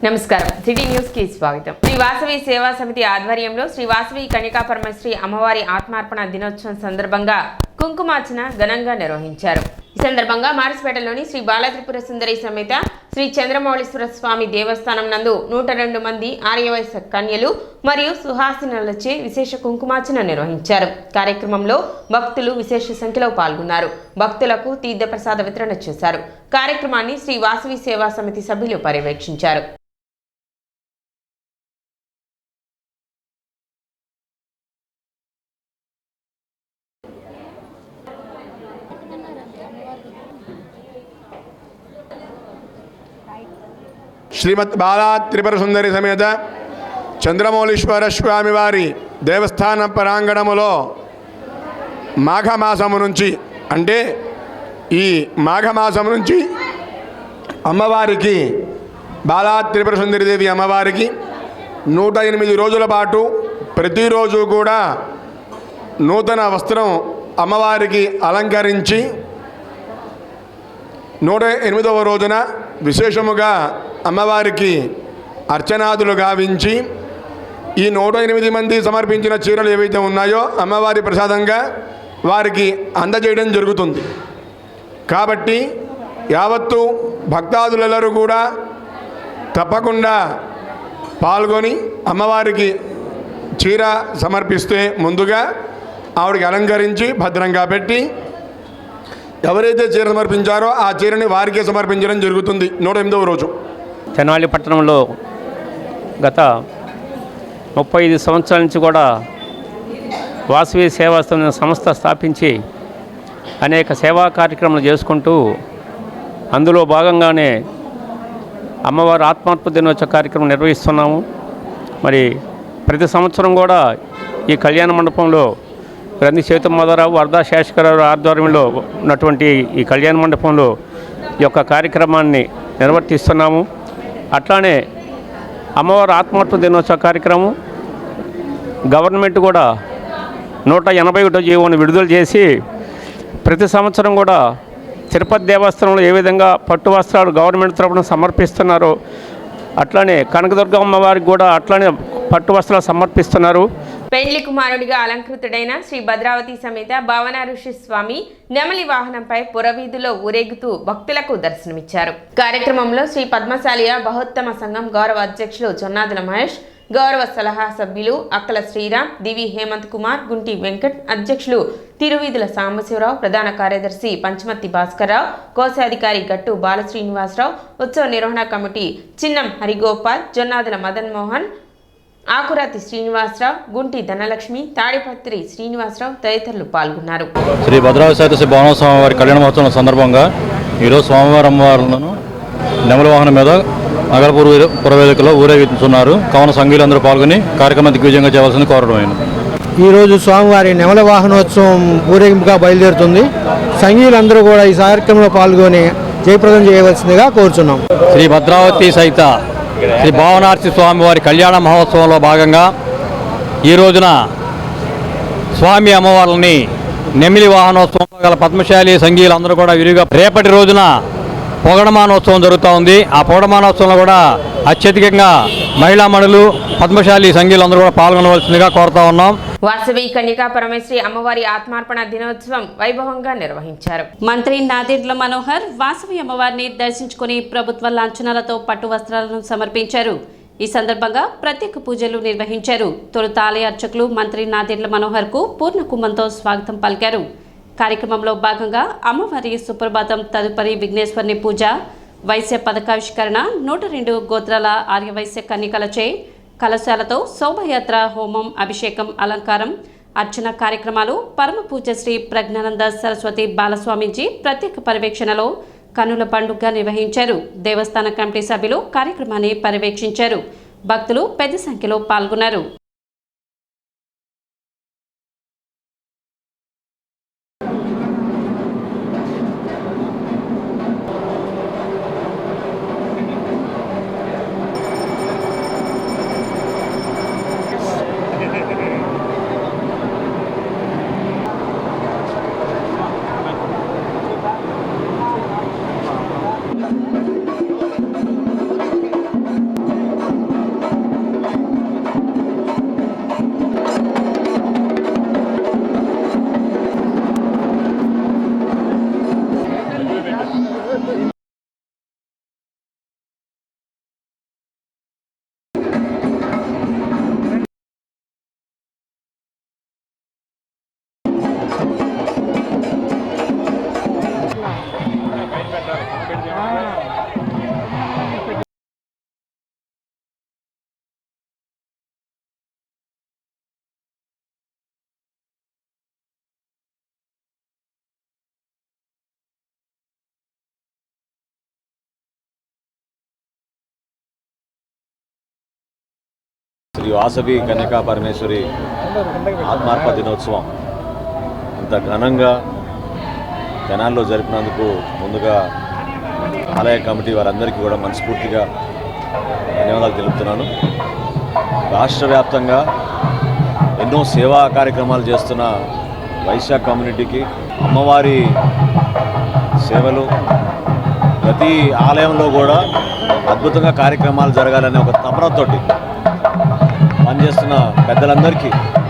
నమస్కారం city news కి స్వాగతం. శ్రీ వాసవి సేవా సమితి ఆధ్వర్యంలో శ్రీ వాసవి కన్యకా పరమేశ్వరి అమ్మవారి ఆత్మార్పణ దినోత్సవం సందర్భంగా కుంకుమార్చన ఘనంగా నిర్వహించారు. ఈ సందర్భంగా మారిస్పేటలోని శ్రీ బాలత్రిపుర సుందరి సమేత శ్రీ చంద్రమౌళీశ్వర స్వామి దేవస్థానం నందు 102 మంది ఆర్యవైశ్య కన్యలు మరియు సుహాసినులచే విశేష కుంకుమార్చన నిర్వహించారు. కార్యక్రమంలో భక్తులు విశేష సంఖ్యలో పాల్గొన్నారు. భక్తులకు తీర్థప్రసాద వితరణ చేశారు. కార్యక్రమాన్ని శ్రీ వాసవి సేవా సమితి సభ్యులు పర్యవేక్షించారు. శ్రీమద్ బాలా త్రిపుర సుందరి సమేత చంద్రమౌళీశ్వర స్వామి వారి దేవస్థాన ప్రాంగణములో మాఘమాసము నుంచి అంటే ఈ మాఘమాసం నుంచి అమ్మవారికి బాలా త్రిపుర సుందరి దేవి అమ్మవారికి 108 రోజుల పాటు ప్రతిరోజు కూడా నూతన వస్త్రం అమ్మవారికి అలంకరించి 108వ రోజున విశేషముగా అమ్మవారికి అర్చనాదులు గావించి ఈ 108 మంది సమర్పించిన చీరలు ఏవైతే ఉన్నాయో అమ్మవారి ప్రసాదంగా వారికి అందజేయడం జరుగుతుంది. కాబట్టి యావత్తు భక్తాదులెల్లరూ కూడా తప్పకుండా పాల్గొని అమ్మవారికి చీర సమర్పిస్తే ముందుగా ఆవిడకి అలంకరించి భద్రంగా పెట్టి ఎవరైతే చీర సమర్పించారో ఆ చీరని వారికే సమర్పించడం జరుగుతుంది 108వ రోజు. తెనాలి పట్టణంలో గత 35 సంవత్సరాల నుంచి కూడా వాసవి సేవా సంస్థ స్థాపించి అనేక సేవా కార్యక్రమాలు చేసుకుంటూ అందులో భాగంగానే అమ్మవారి ఆత్మార్పణ దినోత్సవ కార్యక్రమం నిర్వహిస్తున్నాము. మరి ప్రతి సంవత్సరం కూడా ఈ కళ్యాణ మండపంలో గ్రంథి సేతుమాధవరావు వరదా శేషకరావు ఆధ్వర్యంలో ఉన్నటువంటి ఈ కళ్యాణ మండపంలో ఈ యొక్క కార్యక్రమాన్ని నిర్వర్తిస్తున్నాము. అట్లానే అమ్మవారి ఆత్మార్పణ దినోత్సవ కార్యక్రమం గవర్నమెంట్ కూడా 181 జీవోని విడుదల చేసి ప్రతి సంవత్సరం కూడా తిరుపతి దేవస్థానంలో ఏ విధంగా పట్టు వస్త్రాలు గవర్నమెంట్ తరఫున సమర్పిస్తున్నారో అట్లానే కనకదుర్గ అమ్మవారికి కూడా అట్లానే పట్టు వస్త్రాలు సమర్పిస్తున్నారు. పెండ్లి కుమారుడిగా అలంకృతుడైన శ్రీ భద్రావతి సమేత భావన ఋషి స్వామి నెమలి వాహనంపై పురవీధిలో ఊరేగుతూ భక్తులకు దర్శనమిచ్చారు. కార్యక్రమంలో శ్రీ పద్మశాలియ బహోత్తమ సంఘం గౌరవ అధ్యక్షులు జొన్నాదుల మహేష్, గౌరవ సలహా సభ్యులు అక్కల శ్రీరామ్, దివి హేమంత్ కుమార్, గుంటి వెంకట్, అధ్యక్షులు తిరువీధుల సాంబశివరావు, ప్రధాన కార్యదర్శి పంచమర్తి భాస్కర్రావు, కోశాధికారి గట్టు బాలశ్రీనివాసరావు, ఉత్సవ నిర్వహణ కమిటీ చిన్నం హరిగోపాల్, జొన్నాదుల మదన్ మోహన్, ఆకురాతి శ్రీనివాసరావు, గుంటి ధనలక్ష్మి, తాడిపత్రి శ్రీనివాసరావు తదితరులు పాల్గొన్నారు. శ్రీ భద్రావతి సహిత శ్రీ భావన స్వామివారి కళ్యాణ మహోత్సవం సందర్భంగా ఈరోజు స్వామివారి అమ్మవారులను నెమలి వాహనం మీద నగరపూర్ పురవేదికలో ఊరేగిస్తున్నారు. కావున సంఘీయులందరూ పాల్గొని కార్యక్రమం దిగ్విజయంగా చేయవలసింది కోరడమైనది. ఈరోజు స్వామివారి నెమల వాహనోత్సవం ఊరేగింపుగా బయలుదేరుతుంది. సంఘీయులందరూ కూడా ఈ కార్యక్రమంలో పాల్గొని జయప్రదం చేయవలసిందిగా కోరుచున్నాం. శ్రీ భద్రావతి సహిత శ్రీ భావనార్చి స్వామివారి కళ్యాణ మహోత్సవంలో భాగంగా ఈ రోజున స్వామి అమ్మవార్లని నెమిలి వాహనోత్సవం గల పద్మశాలి సంఘీయులందరూ కూడా విరిగా రేపటి రోజున పొగడమానోత్సవం జరుగుతూ ఉంది. ఆ పొగడమానోత్సవంలో కూడా అత్యధికంగా మహిళా మణులు పద్మశాలి సంఘీయులందరూ కూడా పాల్గొనవలసిందిగా కోరుతా ఉన్నాం. వాసవి కన్యకా పరమేశ్వరి అమ్మవారి ఆత్మార్పణ దినోత్సవం వైభవంగా నిర్వహించారు. మంత్రి నాదెండ్ల మనోహర్ వాసవి అమ్మవారిని దర్శించుకుని ప్రభుత్వ లాంఛనాలతో పట్టు వస్త్రాలను సమర్పించారు. ఈ సందర్భంగా ప్రత్యేక పూజలు నిర్వహించారు. తొలుత ఆలయ అర్చకులు మంత్రి నాదెండ్ల మనోహర్ కు పూర్ణ కుంభంతో స్వాగతం పలికారు. కార్యక్రమంలో భాగంగా అమ్మవారి సుప్రభాతం, తదుపరి విఘ్నేశ్వరుని పూజ, వైశ్య పథకావిష్కరణ, 102 గోత్రాల ఆర్యవైశ్య కన్యకలచే కలశాలతో శోభయాత్ర, హోమం, అభిషేకం, అలంకారం, అర్చన కార్యక్రమాలు, పరమ పూజ శ్రీ ప్రజ్ఞానంద సరస్వతి బాలస్వామిజీ ప్రత్యేక పర్యవేక్షణలో కన్నుల పండుగ నిర్వహించారు. దేవస్థాన కమిటీ సభ్యులు కార్యక్రమాన్ని పర్యవేక్షించారు. భక్తులు పెద్ద సంఖ్యలో పాల్గొన్నారు. శ్రీ వాసవి కన్యకా పరమేశ్వరి ఆత్మార్పణ దినోత్సవం ఇంత ఘనంగా జనాల్లో జరిపినందుకు ముందుగా ఆలయ కమిటీ వారందరికీ కూడా మనస్ఫూర్తిగా ధన్యవాదాలు తెలుపుతున్నాను. రాష్ట్ర వ్యాప్తంగా ఎన్నో సేవా కార్యక్రమాలు చేస్తున్న వైశ్య కమ్యూనిటీకి అమ్మవారి సేవలు ప్రతి ఆలయంలో కూడా అద్భుతంగా కార్యక్రమాలు జరగాలనే ఒక తపనతోటి పనిచేస్తున్న పెద్దలందరికీ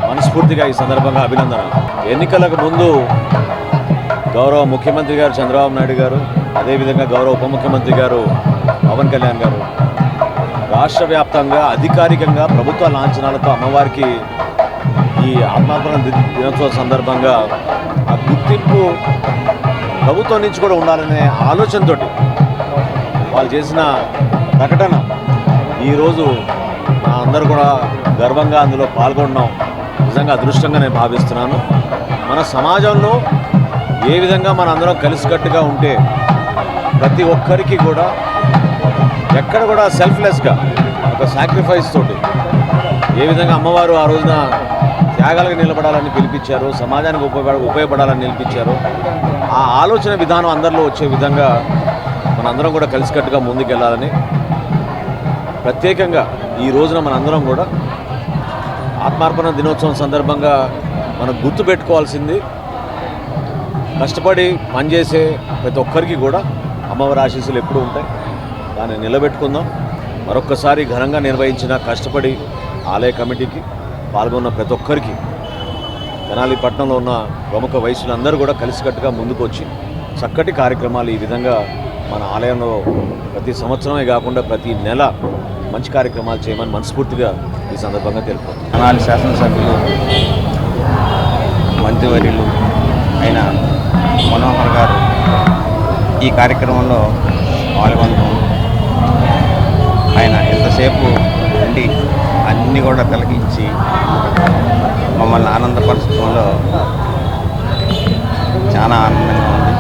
మనస్ఫూర్తిగా ఈ సందర్భంగా అభినందన. ఎన్నికలకు ముందు గౌరవ ముఖ్యమంత్రి గారు చంద్రబాబు నాయుడు గారు, అదేవిధంగా గౌరవ ఉప ముఖ్యమంత్రి గారు పవన్ కళ్యాణ్ గారు రాష్ట్ర వ్యాప్తంగా అధికారికంగా ప్రభుత్వ లాంఛనాలతో అమ్మవారికి ఈ ఆత్మార్పణ దినోత్సవం సందర్భంగా ఆ గుర్తింపు ప్రభుత్వం నుంచి కూడా ఉండాలనే ఆలోచనతో వాళ్ళు చేసిన ప్రకటన ఈరోజు మా అందరూ కూడా గర్వంగా అందులో పాల్గొనడం నిజంగా అదృష్టంగా నేను భావిస్తున్నాను. మన సమాజంలో ఏ విధంగా మన అందరం కలిసికట్టుగా ఉంటే ప్రతి ఒక్కరికి కూడా ఎక్కడ కూడా సెల్ఫ్లెస్గా ఒక సాక్రిఫైస్ తోటి ఏ విధంగా అమ్మవారు ఆ రోజున త్యాగాలకు నిలబడాలని పిలిపించారు, సమాజానికి ఉపయోగపడాలని నిలిపించారు. ఆ ఆలోచన విధానం అందరిలో వచ్చే విధంగా మనందరం కూడా కలిసికట్టుగా ముందుకెళ్ళాలని ప్రత్యేకంగా ఈ రోజున మనందరం కూడా ఆత్మార్పణ దినోత్సవం సందర్భంగా మనం గుర్తుపెట్టుకోవాల్సింది కష్టపడి పనిచేసే ప్రతి ఒక్కరికి కూడా అమ్మవారి ఆశీస్సులు ఎప్పుడూ ఉంటాయి. దాన్ని నిలబెట్టుకుందాం. మరొక్కసారి ఘనంగా నిర్వహించిన కష్టపడి ఆలయ కమిటీకి పాల్గొన్న ప్రతి ఒక్కరికి తెనాలి పట్టణంలో ఉన్న ప్రముఖ వైశ్యులందరూ కూడా కలిసికట్టుగా ముందుకు వచ్చి చక్కటి కార్యక్రమాలు ఈ విధంగా మన ఆలయంలో ప్రతి సంవత్సరమే కాకుండా ప్రతి నెల మంచి కార్యక్రమాలు చేయమని మనస్ఫూర్తిగా ఈ సందర్భంగా తెలుపుతాను. తెనాలి శాసనసభ్యులు మంత్రివర్యులు అయిన మనోహర్ గారు ఈ కార్యక్రమంలో పాల్గొనడం, ఆయన ఎంతసేపు ఉండి అన్నీ కూడా తిలకించి మమ్మల్ని ఆనందపరచడంలో చాలా ఆనందంగా ఉంది.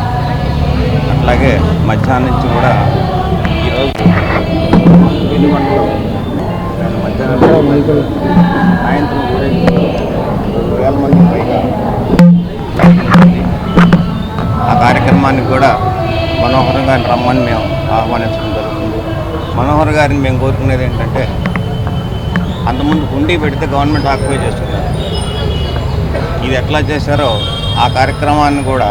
అట్లాగే మధ్యాహ్నం నుంచి కూడా ఈరోజు మధ్యాహ్నం సాయంత్రం 2,000 మంది పైగా ఆ కార్యక్రమానికి కూడా మనోహర్ గారిని రమ్మని మేము ఆహ్వానించడం జరుగుతుంది. మనోహర్ గారిని మేము కోరుకునేది ఏంటంటే, అంతకుముందు హుండీ పెడితే గవర్నమెంట్ ఆక్యుపై చేస్తున్నారు. ఇది ఎట్లా చేశారో ఆ కార్యక్రమాన్ని కూడా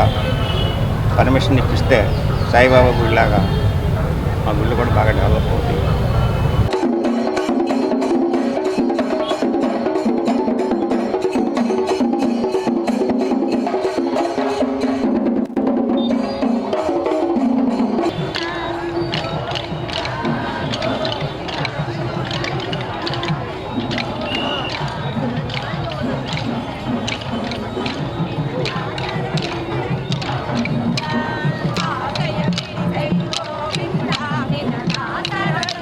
పర్మిషన్ ఇప్పిస్తే సాయిబాబా గుడిలాగా మా గుళ్ళు కూడా బాగా డెవలప్ అవుతాయి. Thank you.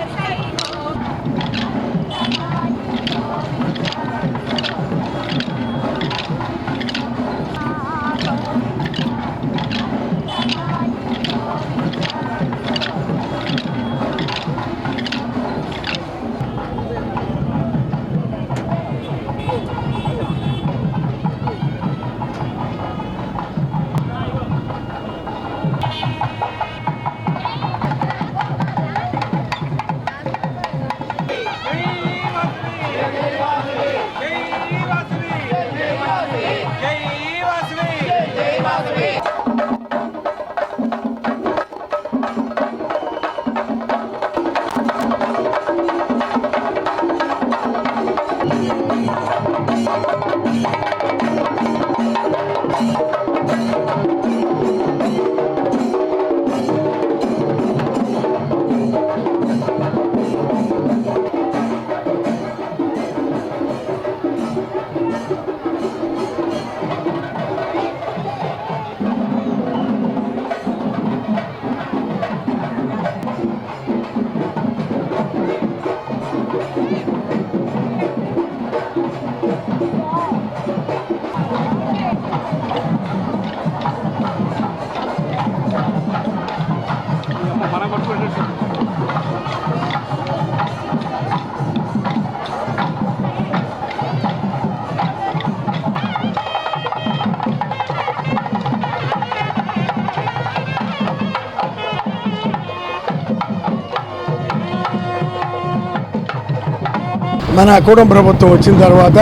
మన కూటమి ప్రభుత్వం వచ్చిన తర్వాత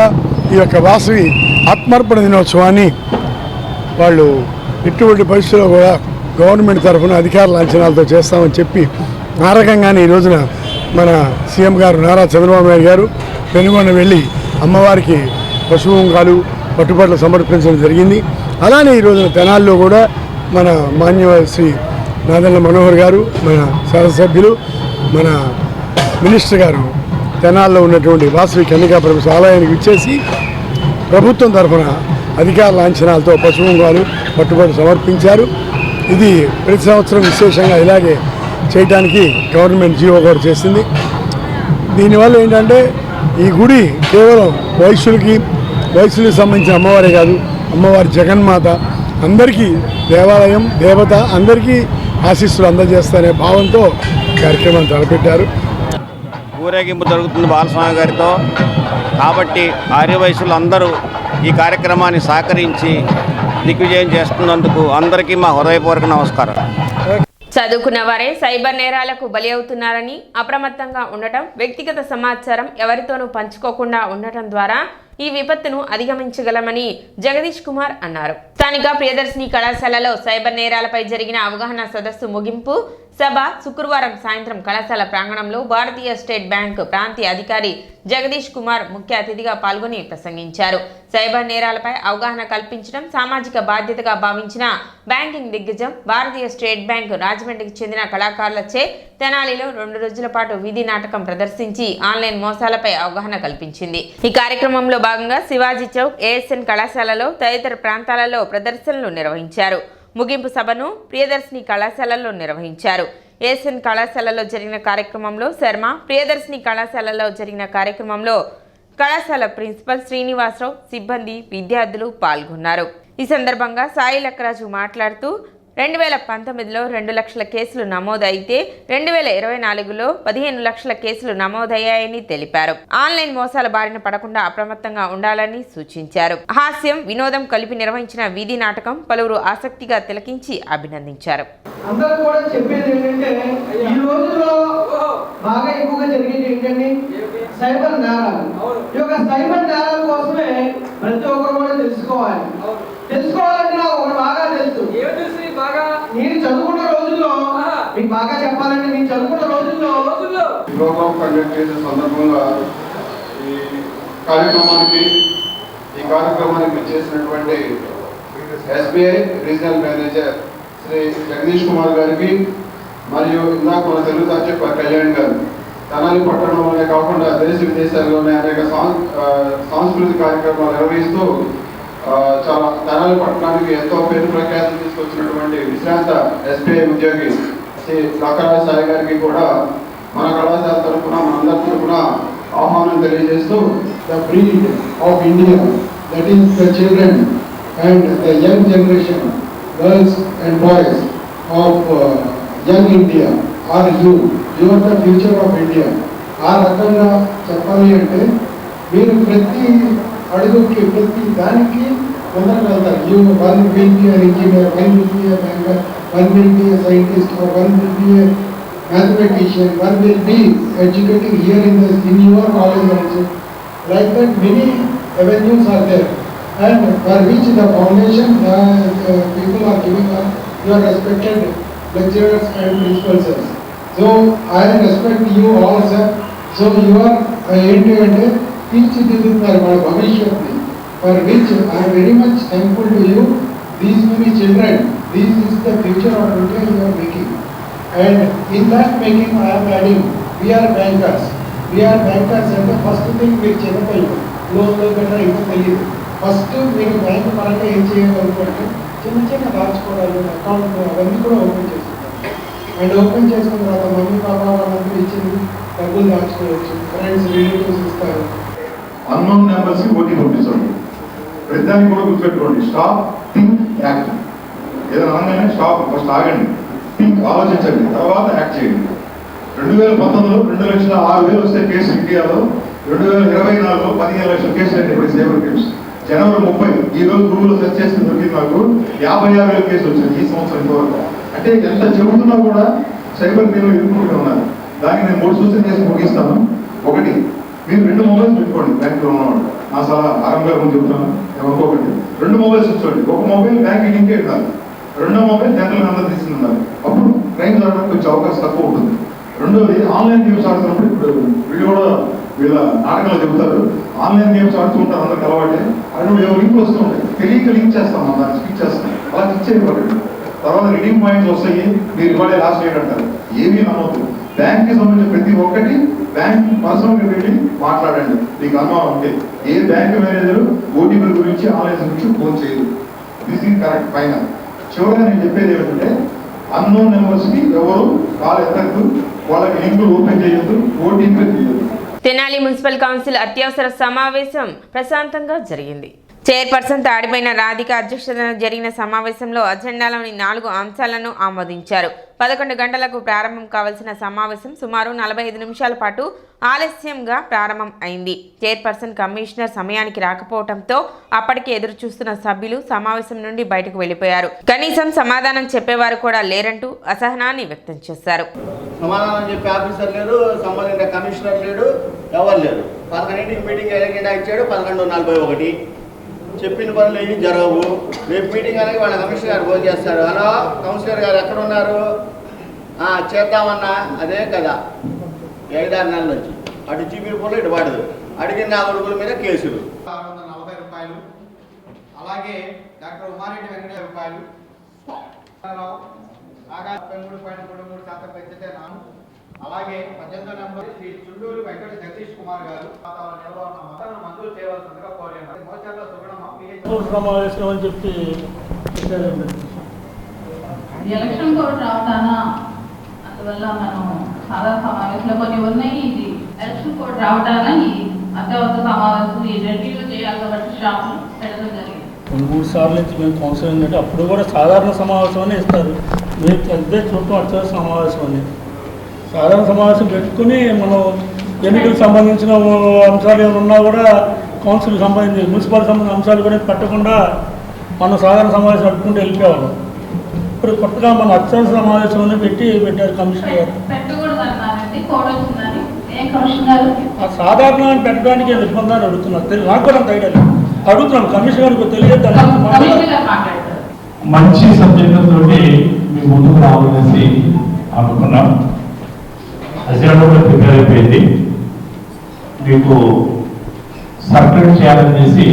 ఈ యొక్క వాసవి ఆత్మార్పణ దినోత్సవాన్ని వాళ్ళు ఎటువంటి పరిస్థితుల్లో కూడా గవర్నమెంట్ తరఫున అధికార లాంఛనాలతో చేస్తామని చెప్పి ఆ రకంగానే ఈ రోజున మన సీఎం గారు నారా చంద్రబాబు నాయుడు గారు పెనుగొండ వెళ్ళి అమ్మవారికి పశువుంగాలు పట్టుబట్టలు సమర్పించడం జరిగింది. అలానే ఈ రోజున తెనాల్లో కూడా మన మాన్యవర శ్రీ నాదెళ్ల మనోహర్ గారు, మన శాసనసభ్యులు, మన మినిస్టర్ గారు తెనాల్లో ఉన్నటువంటి వాసవి కన్యకా పరమేశ్వరి ఆలయానికి ఇచ్చేసి ప్రభుత్వం తరఫున అధికార లాంఛనాలతో పశువుంగాలు పట్టుబట్టలు సమర్పించారు. ఇది ప్రతి సంవత్సరం విశేషంగా ఇలాగే చేయడానికి గవర్నమెంట్ జీవో కూడా చేసింది. దీనివల్ల ఏంటంటే ఈ గుడి కేవలం వయస్సులకు సంబంధించిన అమ్మవారే కాదు, అమ్మవారి జగన్మాత, అందరికీ దేవాలయం దేవత, అందరికీ ఆశీస్సులు అందజేస్తారనే భావంతో కార్యక్రమాన్ని తలపెట్టారు. ఊరేగింపు జరుగుతుంది బాలస్వామి గారితో. కాబట్టి ఆర్యవయసులు అందరూ ఈ కార్యక్రమాన్ని సహకరించి దిగ్విజయం చేస్తున్నందుకు అందరికీ మా హృదయపూర్వక నమస్కారం. చదువుకున్న వారే సైబర్ నేరాలకు బలి అవుతున్నారని, అప్రమత్తంగా ఉండటం, వ్యక్తిగత సమాచారం ఎవరితోనూ పంచుకోకుండా ఉండటం ద్వారా ఈ విపత్తును అధిగమించగలమని జగదీష్ కుమార్ అన్నారు. స్థానిక ప్రియదర్శిని కళాశాలలో సైబర్ నేరాలపై జరిగిన అవగాహన సదస్సు ముగింపు సభ శుక్రవారం సాయంత్రం కళాశాల ప్రాంగణంలో భారతీయ స్టేట్ బ్యాంక్ ప్రాంతీయ అధికారి జగదీష్ కుమార్ ముఖ్య అతిథిగా పాల్గొని ప్రసంగించారు. సైబర్ నేరాలపై అవగాహన కల్పించడం సామాజిక బాధ్యతగా భావించిన బ్యాంకింగ్ దిగ్గజం భారతీయ స్టేట్ బ్యాంక్ రాజమండ్రికి చెందిన కళాకారులచే తెనాలిలో 2 రోజుల పాటు వీధి నాటకం ప్రదర్శించి ఆన్లైన్ మోసాలపై అవగాహన కల్పించింది. ఈ కార్యక్రమంలో భాగంగా శివాజీ చౌక్, ఏఎస్ఎన్ కళాశాలలో తదితర ప్రాంతాలలో ప్రదర్శనలు నిర్వహించారు. ముగింపు సభను ప్రియదర్శిని కళాశాలలో నిర్వహించారు. ఏఎస్ఎన్ కళాశాలలో జరిగిన కార్యక్రమంలో శర్మ, ప్రియదర్శిని కళాశాలలో జరిగిన కార్యక్రమంలో కళాశాల ప్రిన్సిపల్ శ్రీనివాసరావు, సిబ్బంది, విద్యార్థులు పాల్గొన్నారు. ఈ సందర్భంగా సాయి లక్కరాజు మాట్లాడుతూ 2019లో 2 లక్షల కేసులు నమోదైతే 2024లో 15 లక్షల కేసులు నమోదయ్యాయని తెలిపారు. ఆన్లైన్ మోసాల బారిన పడకుండా అప్రమత్తంగా ఉండాలని సూచించారు. హాస్యం, వినోదం కలిపి నిర్వహించిన వీధి నాటకం పలువురు ఆసక్తిగా తిలకించి అభినందించారు. అందరూ కూడా చెప్పేది ఏంటంటే ఈ రోజుల్లో బాగా ఎక్కువగా జరిగేది ఏంటంటే సైబర్ నేరాలు. ఈ యొక్క సైబర్ నేరాల కోసమే ప్రతి ఒక్కరు కూడా తెలుసుకోవాలంటే నాకు ఒకటి బాగా తెలుసు. నేను చదువుకున్న రోజుల్లో మీకు బాగా చెప్పాలంటే నేను చదువుకున్న రోజుల్లో ప్రోగ్రామ్ కండక్ట్ చేసే సందర్భంగా ఈ కార్యక్రమానికి చేసినటువంటి SBI regional manager Shri Jagadish Kumar గారికి, మరియు ఇందాక మన తెలుగుతా చెప్పారు కళ్యాణ్ గారు, తెనాలి పట్టణంలోనే కాకుండా దేశ విదేశాల్లోనే అనేక సాంస్కృతిక కార్యక్రమాలు నిర్వహిస్తూ చాలా తెనాలి పట్టణానికి ఎంతో పేరు ప్రఖ్యాతులు తీసుకొచ్చినటువంటి విశ్రాంత ఎస్బీఐ ఉద్యోగి శ్రీ లక్కరాజు సాయి గారికి కూడా మన కళాశాల తరఫున, మనందరి తరఫున ఆహ్వానం తెలియజేస్తూ the breed of India, that is the children and the young generation, girls and boys of young India are you are the future of India. ఆ రకంగా చెప్పాలి అంటే మీరు ప్రతి అడుగుకి, ప్రతి దానికి ముందరకు వెళ్తారు. You one will be an engineer, one will be a banker, one will be a scientist, or one will be a mathematician, one will be educating here in your college also. Like that, many avenues are there, and for which the foundation people are giving up your respected lecturers and principals. So I respect you all, sir. So you are end-to-end తీర్చిదిద్దుతున్నారు మన భవిష్యత్తుని, for which I am very much thankful to you. These many children, this is the future of India you are making, and in that making I am adding, we are bankers and the first thing మీరు చిన్నపిల్లలు లోన్లో గట్రా ఇంకా తెలియదు. First మీరు bank పరంగా ఏం చేయగలుగుతుంటే చిన్న దాచుకోవడాలు, అకౌంట్ అవన్నీ కూడా ఓపెన్ చేసుకుంటారు. అండ్ ఓపెన్ చేసుకున్న తర్వాత మమ్మీ పాప వాళ్ళందరూ ఇచ్చింది డబ్బులు దాచుకోవచ్చు, ఫ్రెండ్స్ రిలేటివ్స్ ఇస్తారు. అన్నోన్ నెంబర్స్కి ఓటీ పంపించండి. ప్రతిదానికి కూడా గుర్తుపెట్టుకోండి, స్టాప్, థింక్, యాక్ట్. ఏదైనా అనగానే స్టాప్, ఫస్ట్ ఆగండి, థింక్, ఆలోచించండి, తర్వాత యాక్ట్ చేయండి. 2019లో 2,06,000 వస్తే కేసు ఇండియాలో, 2024లో 15 లక్షల కేసులు అండి ఇప్పుడు సైబర్ క్రైమ్స్. జనవరి 30 ఈ రోజు గూగుల్లో సెర్చ్ చేస్తే దొరికింది నాకు 56,000 కేసులు వచ్చింది ఈ సంవత్సరం ఇంతవరకు. అంటే ఎంత చెబుతున్నా కూడా సైబర్ క్రైమ్లో ఇరుక్కుంటూ ఉన్నారు. దానికి నేను 3 సూచనలు చేసి ముగిస్తాను. ఒకటి, మీరు 2 మొబైల్స్ పెట్టుకోండి బ్యాంకులో ఉన్నవాడు. నా సలహా ఆరంభంగా ముందు చెప్తాను, ఎవరుకోకండి. 2 మొబైల్స్ ఇచ్చుకోండి. ఒక మొబైల్ బ్యాంక్ లింకే కాదు, 2వ మొబైల్ జనరల్ అందరూ తీసుకున్నారు. అప్పుడు క్రైమ్ జరగడానికి కొంచెం అవకాశం తక్కువ ఉంటుంది. రెండోది ఆన్లైన్ గేమ్స్ ఆడుతున్నప్పుడు ఇప్పుడు వీళ్ళు కూడా వీళ్ళ నాటకాలు చెబుతారు, ఆన్లైన్ గేమ్స్ ఆడుతూ ఉంటారు, అందరికి అలవాటే. అప్పుడు ఏవో లింకులు వస్తూ ఉంటాయి, తెలియక లింక్ చేస్తాం, మనం దాన్ని స్కిప్ చేస్తాం. అలా క్లిక్ చేయకూడదు. తర్వాత రిడీమ్ పాయింట్స్ వస్తాయి, మీరు ఇవాళే లాస్ట్ డేట్ అంటారు, ఏమీ నమ్మవద్దు. బ్యాంక్కి సంబంధించిన ప్రతి ఒక్కటి బ్యాంక్ పర్సనల్గా వెళ్ళి మాట్లాడండి. మీకు అనుమానం ఉంటే ఏ బ్యాంక్ మేనేజర్ ఓటీపీ గురించి ఆన్లైన్ గురించి ఫోన్ చేయదు. This is correct. పైన చివరిగా నేను చెప్పేది ఏమిటంటే అన్నోన్ నెంబర్స్కి ఎవరు కాల్ ఎత్తద్దు, వాళ్ళకి లింకులు ఓపెన్ చేయొద్దు, ఓటీపీ తీయద్దు. తెనాలి మున్సిపల్ కౌన్సిల్ అత్యవసర సమావేశం ప్రశాంతంగా జరిగింది. చైర్పర్సన్ తాడిపోయిన రాధిక అధ్యక్షతన జరిగిన సమావేశంలో అజెండాలోని 4 అంశాలను ఆమోదించారు. 11 గంటలకు ప్రారంభం కావాల్సిన సమావేశం సుమారు 45 నిమిషాల పాటు ఆలస్యంగా ప్రారంభం అయింది. చైర్పర్సన్ కమిషనర్ సమయానికి రాకపోవడంతో అప్పటికే ఎదురు చూస్తున్న సభ్యులు సమావేశం నుండి బయటకు వెళ్లిపోయారు. కనీసం సమాధానం చెప్పేవారు కూడా లేరంటూ అసహనాన్ని వ్యక్తం చేశారు. సమాధానం చెప్పే ఆఫీసర్ లేరు, సంబంధించిన కమిషనర్ లేడు, ఎవరు లేరు. 11ంటికి మీటింగ్ ఎలాగైనా ఇచ్చాడు, 11:41. చెప్పిన పనులు ఏమి జరగవు. రేపు మీటింగ్ అనేది వాళ్ళ కమిషనర్ గారు ఫోన్ చేస్తారు, హలో కౌన్సిలర్ గారు ఎక్కడ ఉన్నారు, చేద్దామన్నా అదే కదా 5-6 నెలల నుంచి అటు చీపిరిపూర్లో ఇటు పడదు. అడిగిన నా కొడుకుల మీద కేసులు. 640 రూపాయలు. అలాగే డాక్టర్ ఉమారెడ్డి వెంకటేశ్వర రూపాయలు. 33.33% పెంచితే నాను. అలాగే 18వ నెంబర్ శ్రీ చుండూరు వెంకట జగదీష్ కుమార్ గారు మంజూరు చేయవలసిందిగా కోరారు. మోచర్ల సుగుణమ్మ సమావేశం అని చెప్పి ఎలక్షన్ కోడ్ రావటానా, అందువల్ల మనం సాధారణ సమావేశంలో కొన్ని ఉన్నాయి. ఇది ఎలక్షన్ కోడ్ రావటానా ఈ అత్యవసర సమావేశం ఈ రెడ్డిలో చేయాలి కాబట్టి షాపులు పెట్టడం జరిగింది. 3 సార్లు నుంచి మేము కౌన్సిల్ ఏంటంటే అప్పుడు కూడా సాధారణ సమావేశం అనే ఇస్తారు. మేము పెద్ద చూడటం అత్యవసర సమావేశం అని సాధారణ సమావేశం పెట్టుకుని మనం ఎన్నికలకు సంబంధించిన అంశాలు ఏమైనా ఉన్నా కూడా కౌన్సిల్కి సంబంధించి మున్సిపల్ సంబంధించిన అంశాలు కూడా పెట్టకుండా మనం సాధారణ సమావేశం పెట్టుకుంటూ వెళ్ళిపోవాలి. ఇప్పుడు కొత్తగా మన అత్యవసర సమావేశం పెట్టారు కమిషనర్ గారు. సాధారణ పెట్టడానికి ఇబ్బంది అడుగుతున్నారు. నాకు కూడా అంత ఐడియా లేదు, అడుగుతున్నాను కమిషనర్ గారికి తెలియదు. మంచి సబ్జెక్టులతో మేము ముందుకు రావాలనేసి అనుకున్నాం. అజెండా కూడా ప్రిపేర్ అయిపోయింది. మీకు సర్క్యులేట్ చేయాలనేసి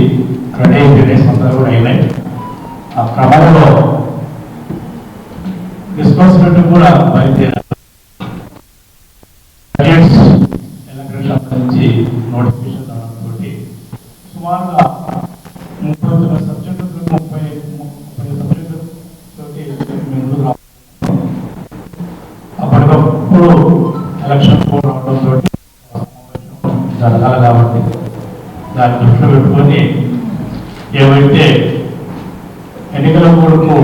రెడీ అయిపోయినాయి, సంతకాలు కూడా అయినాయి. ఆ క్రమంలో డిస్బర్స్మెంట్ కూడా బయలుదేరారు. ఎలక్ట్రిక్ సంబంధించి నోటిఫికేషన్ తోటి సుమారుగా 30 సబ్జెక్టులు 30 సబ్జెక్టులు తోటి ముందుకు రావాలి. అప్పటికప్పుడు ఎలక్షన్ కోడ్ రావడంతో జరగాలి కాబట్టి దాన్ని దృష్టిలో పెట్టుకొని ఏవైతే ఎన్నికల కోడ్కు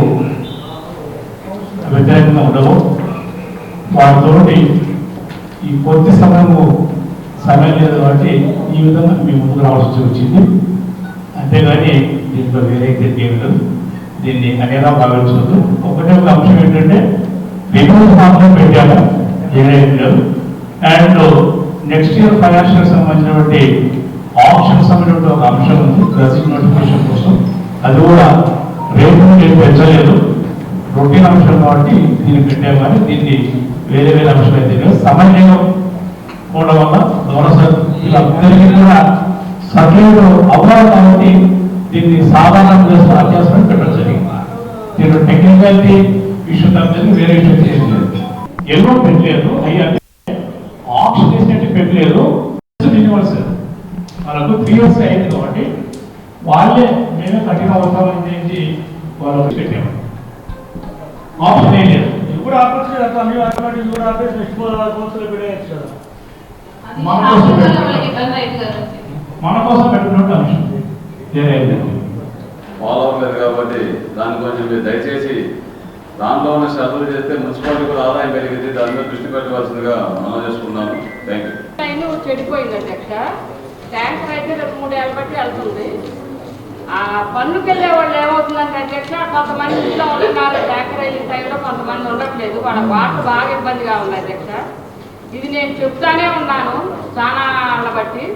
వ్యతిరేకంగా ఉండవో వాటితో ఈ కొద్ది సమయం లేదు కాబట్టి ఈ విధంగా మేము ముందుకు రావాల్సి వచ్చింది. అంతేగాని దీంట్లో వేరైతే ఏమి లేదు, దీన్ని అనేలా భావించవద్దు. ఒకటే ఒక అంశం ఏంటంటే రివ్యూస్ మాత్రం పెట్టాము, ఏదైతే లేదు. అండ్ నెక్స్ట్ ఇయర్ ఫైనాన్షియల్ సంబంధించినటువంటి ఆప్షన్ సంబంధించిన ఒక అంశం ఉంది గజెట్ నోటిఫికేషన్ కోసం. అది కూడా రేపు నేను పెంచలేదు, రొటీన్ అంశం కాబట్టి దీన్ని పెట్టాము. కానీ దీన్ని వేరే వేరే అంశం అయితే సమన్వయం కూడా వల్ల వీళ్ళందరికీ కూడా సర్క్యులేట్ అవ్వాలి కాబట్టి దీన్ని సాధారణ అత్యావసరం పెట్టడం జరిగింది. దీంట్లో టెక్నికాలిటీ ఇష్యూ తప్పని వేరే ఇష్యూ చేయలేదు. ఎన్నో పెట్టలేదు, అయ్యి ఆప్షన్ వేసినట్టు పెట్టలేదు. వాళ్ళకు 3 years అయింది కాబట్టి వాళ్ళే మేమే కఠిన అవసరం చేసి వాళ్ళకి పెట్టాము. ఆప్షన్ ఏం లేదు. ఇప్పుడు ఆపరేషన్ కూడా ఆపరేషన్ పెట్టేయచ్చు కదా. మన కోసం పెట్టినట్టు అంశం ఫాలో అవ్వలేదు కాబట్టి దాని కొంచెం మీరు దయచేసి దాంట్లో ఉన్న శ్రద్ధలు చేస్తే మున్సిపాలిటీ కూడా ఆదాయం పెరిగింది. దాని మీద దృష్టి పెట్టవలసిందిగా మనం చేసుకున్నాను. Thank you. చెడిపోయింది అధ్యక్ష. ట్యాంకర్ అయితే 3 ఏళ్ళ బట్టి వెళ్తుంది. ఆ పన్నుకి వెళ్ళే వాళ్ళు ఏమవుతుందంటే అధ్యక్ష, కొంతమంది ఇంట్లో ఉంటున్నారు ట్యాంకర్ వెళ్ళిన టైంలో, కొంతమంది ఉండట్లేదు. వాళ్ళ వాటర్ బాగా ఇబ్బందిగా ఉంది అధ్యక్ష. ఇది నేను చెప్తానే ఉన్నాను చాలా బట్టి. కాబట్టి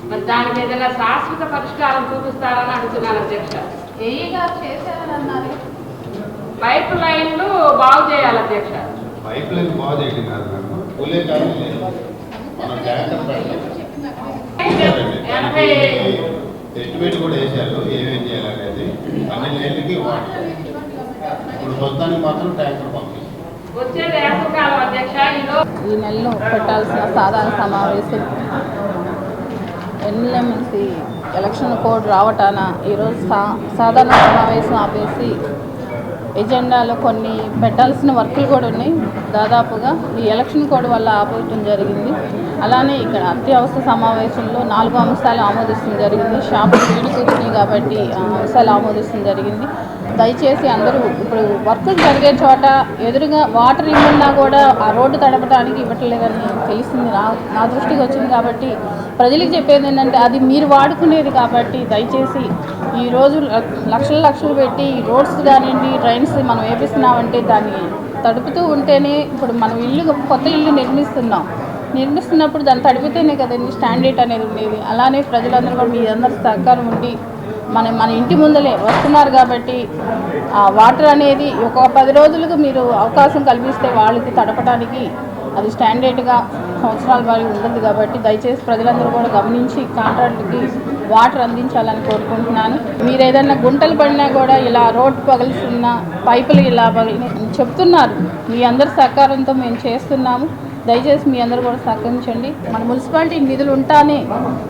మరి దానికి ఏదైనా శాశ్వత పరిష్కారం చూపిస్తారని అడుగుతున్నాను అధ్యక్ష. ఏఈ గారు చేశారని అన్నారు. పైప్ లైన్లు బాగు చేయాలి అధ్యక్ష. పైప్ లైన్ బాగు చేయడం కాదు మేడం, కూలే కాలం లేదు. మనం ట్యాంకర్ పెట్టాలి, ఎస్టిమేట్ కూడా వేసారు ఏమేం చేయాలనేది. అన్ని లైన్లకి వాటర్ ఇప్పుడు మొత్తానికి మాత్రం ట్యాంకర్ పంపిస్తాం. వచ్చేది ఏకకాలం అధ్యక్ష. ఈ నెలలో పెట్టాల్సిన సాధారణ సమావేశం ఎన్ఎంసీ ఎలక్షన్ కోడ్ రావటాన ఈరోజు సాధారణ సమావేశం ఆపేసి ఎజెండాలో కొన్ని పెట్టాల్సిన వర్కులు కూడా ఉన్నాయి. దాదాపుగా ఈ ఎలక్షన్ కోడ్ వల్ల ఆపేయటం జరిగింది. అలానే ఇక్కడ అత్యవసర సమావేశంలో 4 అంశాలు ఆమోదించడం జరిగింది. షాపులు వీడి కూర్చున్నాయి కాబట్టి అంశాలు ఆమోదించడం జరిగింది. దయచేసి అందరూ ఇప్పుడు వర్కులు జరిగే చోట ఎదురుగా వాటర్ ఇవ్వన్నా కూడా ఆ రోడ్డు తడపడానికి ఇవ్వట్లేదని తెలిసింది, నా దృష్టికి వచ్చింది. కాబట్టి ప్రజలకు చెప్పేది ఏంటంటే అది మీరు వాడుకునేది కాబట్టి దయచేసి ఈరోజు లక్షలు పెట్టి రోడ్స్ కానివ్వండి, డ్రైన్స్ మనం వేపిస్తున్నామంటే దాన్ని తడుపుతూ ఉంటేనే, ఇప్పుడు మనం కొత్త ఇల్లు నిర్మిస్తున్నప్పుడు దాన్ని తడిపితేనే కదండి స్టాండర్డ్ అనేది ఉండేది. అలానే ప్రజలందరూ కూడా మీ అందరి సహకారం ఉండి మన ఇంటి ముందలే వస్తున్నారు కాబట్టి ఆ వాటర్ అనేది ఒక 10 రోజులకు మీరు అవకాశం కల్పిస్తే వాళ్ళకి తడపడానికి అది స్టాండర్డ్గా సంవత్సరాల వారి ఉంటుంది. కాబట్టి దయచేసి ప్రజలందరూ కూడా గమనించి కాంట్రాక్ట్కి వాటర్ అందించాలని కోరుకుంటున్నాను. మీరు ఏదైనా గుంటలు పడినా కూడా ఇలా రోడ్ పగిలిస్తున్న పైపులు ఇలా చెప్తున్నారు. మీ అందరి సహకారంతో మేము చేస్తున్నాము. దయచేసి మీ అందరూ కూడా సహకరించండి. మన మున్సిపాలిటీ నిధులు ఉంటానే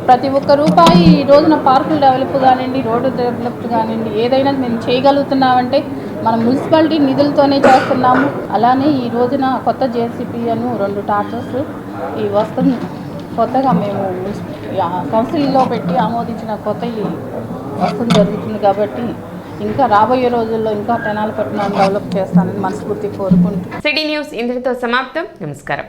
ప్రతి ఒక్క రూపాయి ఈ రోజున పార్కులు డెవలప్ కానివ్వండి, రోడ్డు డెవలప్ కానివ్వండి, ఏదైనా మేము చేయగలుగుతున్నామంటే మన మున్సిపాలిటీ నిధులతోనే చేస్తున్నాము. అలానే ఈ రోజున కొత్త జేసీపీ అను 2 ట్రాక్టర్స్ ఈ వస్తుంది కొత్తగా మేము కౌన్సిల్లో పెట్టి ఆమోదించిన కొత్త వస్తుంది జరుగుతుంది. కాబట్టి ఇంకా రాబోయే రోజుల్లో ఇంకా తెనాలి పట్టణాన్ని డెవలప్ చేస్తానని మనస్ఫూర్తి కోరుకుంటూ సిటీ న్యూస్ ఇంతటితో సమాప్తం. నమస్కారం.